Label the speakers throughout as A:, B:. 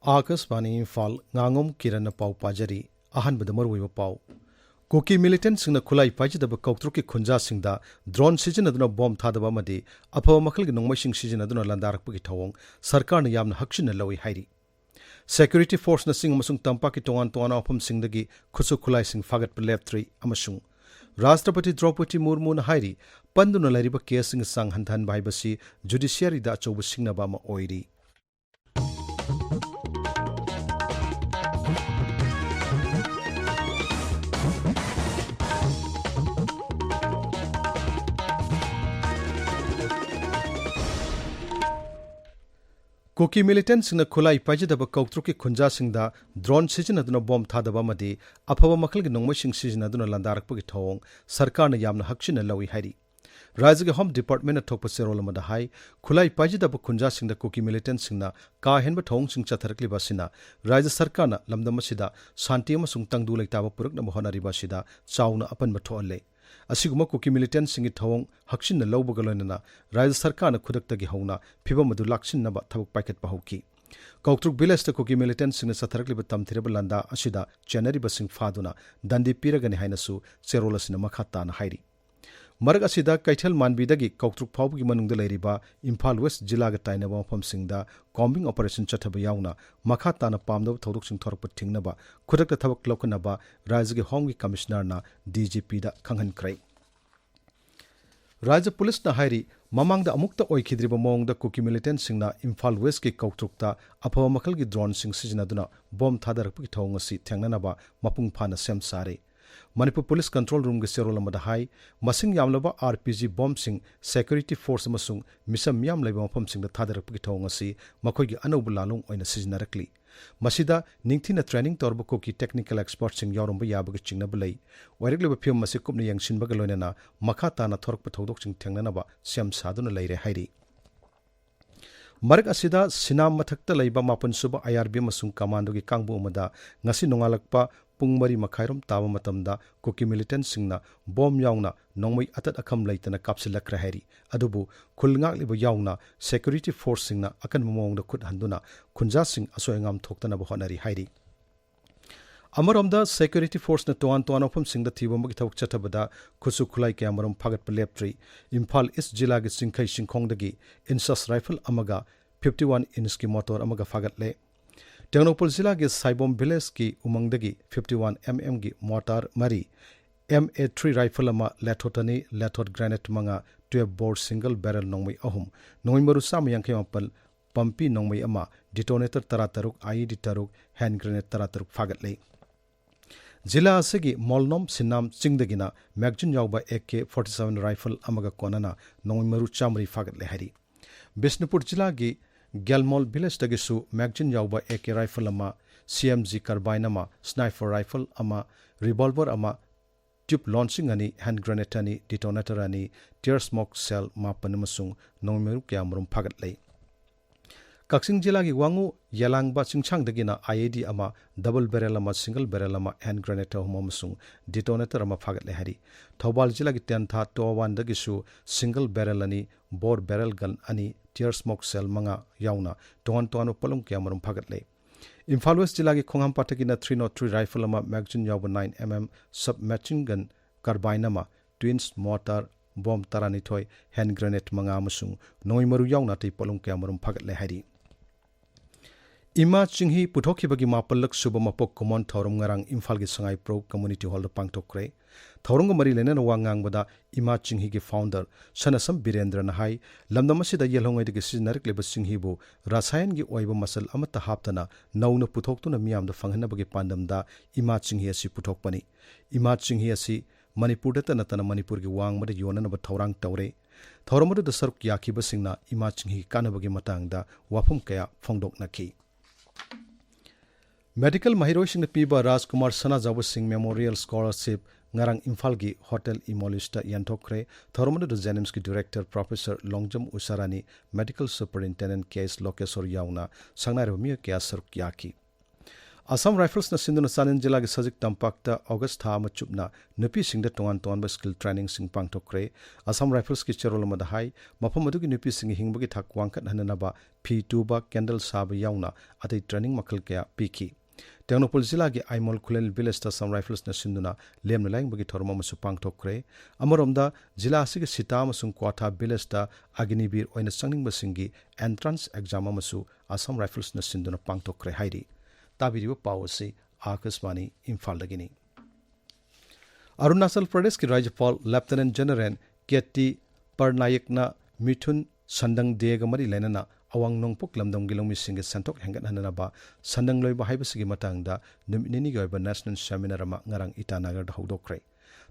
A: Akasvani Imphal Ngangom KIram Pau Pajari Ahanbada Maruiba Pau Kuki militant singna khulai pajidaba kautruki khunja singda drone season aduna bomb thadaba amadi aphawa makhal gi nongmai sing season aduna landarakpagi thawong sarkarna yamna hakchina lawi hairi security force na sing amasung tampaki tongan tona apham singdagi khusu khulai sing fagat lab 3 amasung Rashtrapati Draupadi Murmu na hairi panduna lariba case sing sang hanthan baibasi judiciary da achoba singnaba ma oiri Kuki militant singna khulai pajidaba kautruki khunja singda drone season aduna bomb thadaba amadi aphawa makhal gi nongmai sing season aduna landarakpagi thawong sarkarna yamna hakchina lawi hairi Rajya Home Department athokpa serol amada hai khulai pajidaba khunja singda kuki militant singna ka henba thawong sing chatharakli basina Rajya Sarkarna lamdam asida shanti amasung tangdu leitaba purakna mohonari basida chauna apan mathoale asiguma kuki militant singi thawong hakchinna lawbaga loinana Rajya Sarkarna khudaktagi hauna phibam adu lakshinnaba thabuk paikat pahauki Kautruk village ta kuki militant singna satharakliba tamthireba landa asida January basing faduna dandi piragani hainasu cherolasina makhata na hairi Marag asida Kaithal Manbidagi Kautruk Phawgi manungda leiriba Imphal West Jilla ga tainaba mafam singda combing operation chathaba yauna makhata na pamdaba thodok sing thorakpa thingnaba khudakta thabak lokanaba Rajya gi Home gi Commissioner na DGP da khanghan krai Rajya Police na hairi mamangda amukta oikhidriba mawngda kuki militant singna Imphal West gi Kautrukta aphawa makhal gi drone sing sijinaduna bomb thadarakpagi thawng asi thengnanaba mapung phana sem sare Manipur Police Control Room ge serol amada hai masing yamlaba RPG bomb sing security force amasung misam yam laiba mafam sing da thadarakpagi thawng asi makhoi gi anobu lalung oina sijinarakli masida ningthina training torba ko ki technical expert sing yoromba yabagi chingnaba lei wairekleba phim masi kupni yangsinbaga loinana makha tana thorakpa thodok sing thengnanaba siam saduna leire hairi Marag asida sinam mathakta leiba mapan suba IRB masung commando gi kangbu amada ngasi nongalakpa pung mari makhairom taba matamda kuki militant singna bom yauna nongmai atat akham leitana kapsilakra hairi adubu khulngak liba yauna security force singna akan momongda khut handuna khunja sing asoengam thoktana ba honari hairi Amaromda security force na toan ofam singda thibomagi thawk chathabada khusu khulai ke amarom phagat palep 3 Imphal East Jilla gi singkhai singkhongdagi insas rifle amaga 51 inch ki motor amaga phagat le Tengnopal Jilla gi Saibom village ki umangdagi 51mm gi mortar mari MA3 rifle ama lathotani lathot granite manga 12 bore single barrel nongmai ahum nongmai maru sam yangkai mapal pampi nongmai ama detonator tarataruk IED taruk hand grenade tarataruk phagat le Jilla asigi Molnom Sinam Chingdagina Magazine yawba AK-47 rifle amaga konana nongmai maru chamri phagat le hari Bishnupur Jilla gi Galmol village dagisu Magazine yawba AK rifle ama CMG carbine ama sniper rifle ama revolver ama tube launching ani hand grenade ani detonator ani tear smoke cell mapan amasung nongmai maru kyamrum phagat le Kaksing Jilla gi Wangu Yalangba Chingchangdagina IED ama double barrel ama single barrel ama hand grenade amasung detonator ama phagat le hari Thobal Jilla gi Tentha Towan dagisu single barrel ani bore barrel gun ani tear smoke cell manga yauna ton palung kyamarum phagat le Imphal West Jilla gi Khongham Pathagina 303 rifle ama magazine yawba 9mm submachine gun carbine ama twins mortar bomb tarani thoi hand grenade manga amasung noi maru yauna tei palung kyamarum phagat le hari Ima Chinghi puthokibagi mapallak suba mapok common thorum ngarang Imphal gi Sangai Pro Community Hall da pangtokre thorong mari lena wangang bada Ima Chinghi gi founder Sanasam Birendra na hai lamdam asida yelhongai de siznarik leba Chinghi bu rasayan gi oiba masal amata haptana nauna puthoktuna miyam da fanghana bagi pandam da Ima Chinghi asi puthokpani Ima Chinghi asi Manipur da tanatana Manipur gi wang mada yonana ba thorang tawre thoromadu da saruk yakiba singna Ima Chinghi kanabagi matang da wafum kaya phongdok nakhi Medical Mahiroi sing piba Rajkumar Sanajawa Singh Memorial Scholarship ngarang Imphal gi Hotel Imolista Yanthokre Thoromadu the Jenims ki Director Professor Longjam Usarani Medical Superintendent Case Lokesor Yauna Sangnare mi kya saruk yaki Assam Rifles na sinduna Sanin Jila gi Sajik Tampakta August tha ama chupna nupi singda tongan skill training sing pangtokre. Assam Rifles ki cherol ma da hai mafam adu gi nupi sing hingbagi thak wangkat hananaba P2 ba candle saba yauna atai training makal kya piki. Tengnopol Jila gi Aimol Khulel Village ta Assam Rifles na sinduna lem laing bagi thorma masu pangtokre. Amoromda Jila asigi sita amasung Kwatha Village ta Agnibir oina sangning basingi entrance exam amasu Assam Rifles na sinduna pangtokre hairi. ताबिरिबो पावसी Akashvani Imphal दगिनी Arunachal Pradesh की राज्यपाल lieutenant general केटी परनायकना मिथुन संदंग देग मरी लेनना अवांग नोंगपुक लमदम गिलोमी सिंगे संतोक हेंगत हननाबा संदंग लोइबा हाइबसिगी मतंगदा नुमिनिनी गयबा national seminar अमा ngarang Itanagar हौदोक्रे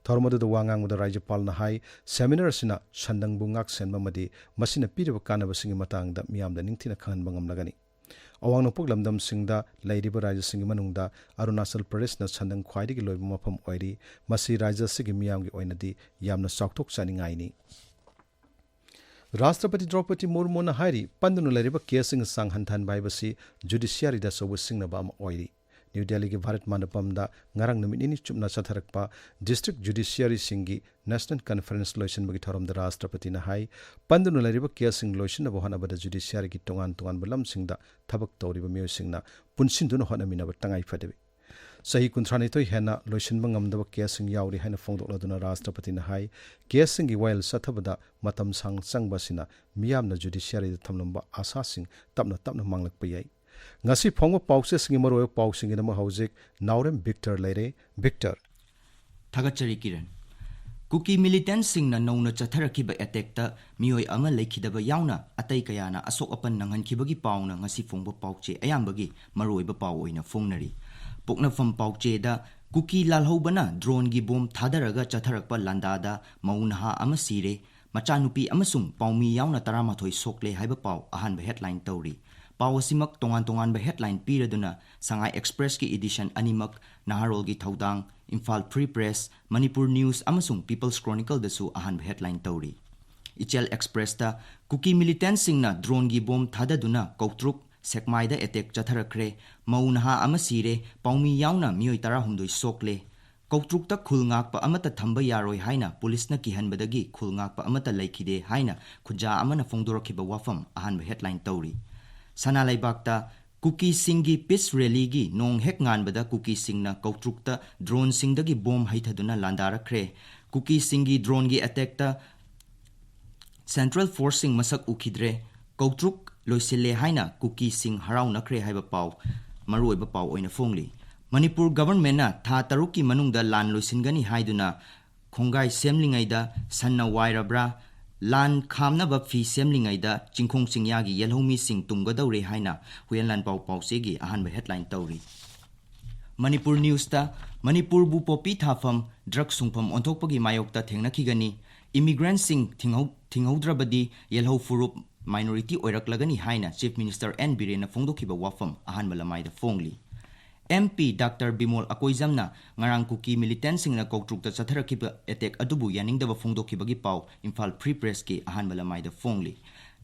A: थौरमदुद वांगांगदा राज्यपाल ना high seminar सिना संदंग बुंगाक सेनबा मदी मसिना Pirba कानबसिगी मतंगदा मियामदा निंगथिना खनबा ngamlagani अवांग नोंगपुक लमदम सिंगदा लैरिबा राज्य सिंगी मनुंगदा अरुणाचल प्रदेश ना संदंग ख्वाइदिगी लोइबा मफम ओइरी मसी राज्य सिगी मियामगी ओइनदी यामना साउथोक चानिंगाइनी राष्ट्रपति द्रौपदी मुर्मू ना हाइरी पंदुनु लैरिबा केसिंग सांग हंथान बाइबसी जुडिशियरी दा सोबु सिंगनबा अमा ओइरी न्यू दिल्ली की Bharat मंडपमदा ngarang numitni chupna chatharakpa district judiciary singi national conference loisin bagi thorom da राष्ट्रपति ना हाई पंदुनु लैरिबा केसिंग लोइsin ना बहना बदा judiciary की तोंगान तोंगान बलम सिंगदा थबक तौरिबा मियो सिंगना पुनसिनदुन होनामिना बतंगाई फदेबे सही कुंथ्रानितोय हेना लोइसिनबा ngamdaba केसिंग यावरि हाइना फोंदोकलदुना राष्ट्रपति ना हाई केसिंग की वाइल सथबदा मतम सांग संगबासिना मियामना judiciary दा थमलंबा आशा सिंग तपना तपना मांगलकपा याई ngasi phongwa pause singi maroy pause ngi na hauzik Naorem Victor leire Victor
B: thagachari kiran kuki militant sing na nauna chatharaki ba attack ta mioi ama lekhidaba yauna atai kayana asok apan nanghan khibagi pauna ngasi phongba pauche ayambagi maroi ba pau oina phongnari pokna fam pauche da kuki lalhobana drone gi bom thadaraga chatharakpa landa da maunha ama sire machanupi amasung paumi yauna taramathoi sokle haiba pau ahan ba headline tawri Pawasimak tongan ba headline piraduna Sangai Express ki edition animak Naharol gi thaudang Imphal Free Press Manipur News amasung People's Chronicle dasu ahan ba headline tawri Ichel Express ta kuki militant singna drone gi bom thadaduna kautruk sekmai da attack chatharakre maunha amasire paumi yauna mioi tara humdoi sokle kautruk ta khulngak pa amata thamba yaroi haina police na kihanbadagi khulngak pa amata laikide haina khuja amana phongdorakhiba wafam ahan ba headline tawri Sanalai bakta kuki singi peace rally gi nong hek ngan bada kuki singna kautrukta drone singdagi bomb haithaduna landara kre kuki singi drone gi attack ta central forcing masak ukhidre kautruk loisile haina kuki sing harau nakre haiba paw maroi ba paw oina phongli Manipur government na tha taruki manungda lan loisingani haiduna khongai semlingai da sanna wairabra Lan khamna ba fi semlingai da chingkhong singya gi yelhomi sing tumgadaure haina huyanlan pau pau segi ahan ba headline tawri Manipur News ta Manipur bu popi thafam drug sungpham onthokpagi mayok ta thengnakhigani immigrant sing thinghodrabadi yelho furup minority oiraklagani haina Chief Minister N Birena phongdokhiba wafam ahan malamai da phongli MP Dr. Bimol Akoizamna ngarang kuki militant singna kautrukta chatharakhiba attack adubu yaningdaba phongdokhibagi paw Imphal Free Press ki ahan malamai da phongli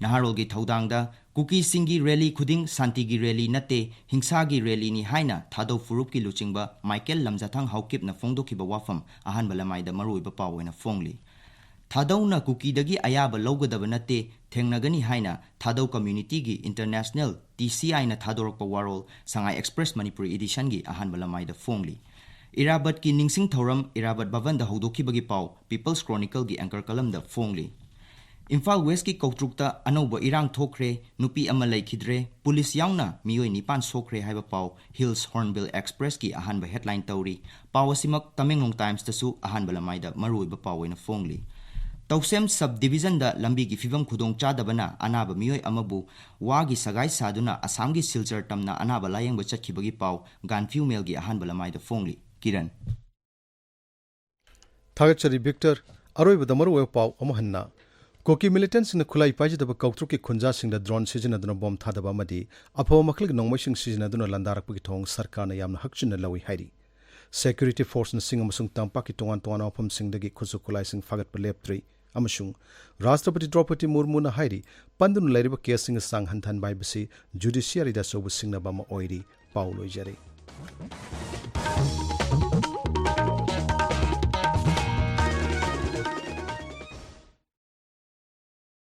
B: Naharol gi thaudangda kuki singi rally khuding santi gi rally nate hingsa gi rally ni haina thado furup ki luchingba Michael Lamjathang haukip na phongdokhiba wafam ahan malamai da maroiba paw oina phongli Thadawna kuki dagi ayaba logadaba nate thengnagani haina Thadaw community gi international TCI na thadorokpa warol Sangai Express Manipur edition gi ahan balamai da phongli Irabat ki ningsing thoram Irabat Bhavan da hodokhibagi paw People's Chronicle gi anchor kalam da phongli Imphal West ki kautrukta anoba irang thokre nupi ama laikhidre police yauna mioi nipan sokre haiba paw Hills Hornbill Express ki ahan ba headline tawri pawasimak Tamenglong Times tasu ahan balamai da maroi ba paw na phongli Tausem subdivision da lambi gi fibam khudong chadabana anaba mioi amabu wagi sagai saduna Assam gi Silchar tamna anaba layeng ba chakhibagi paw Ganfiu Mail gi ahan balamai da phongli Kiran
A: Thagachari Victor aroi ba damaru paw amahanna Koki militants in the Kulai Pajidaba Kautruki Kunjasing the drone season at the bomb Tadaba Madi, Apo Maklik Nongmashing season at the Landarak Pukitong, Sarkana Yam Hakshin and Lawi Heidi. Security Force and Singamasung Tampaki Tongan Tuana Opum Sing the Kusukulai Sing Fagat Palep 3, Amashung, Rastrapati Dropati Murmuna Heidi, Pandun Lariba Casing a Sang Hantan Bibasi, Judiciary da Sobu Singnabama Oiri, Paulo Jerry.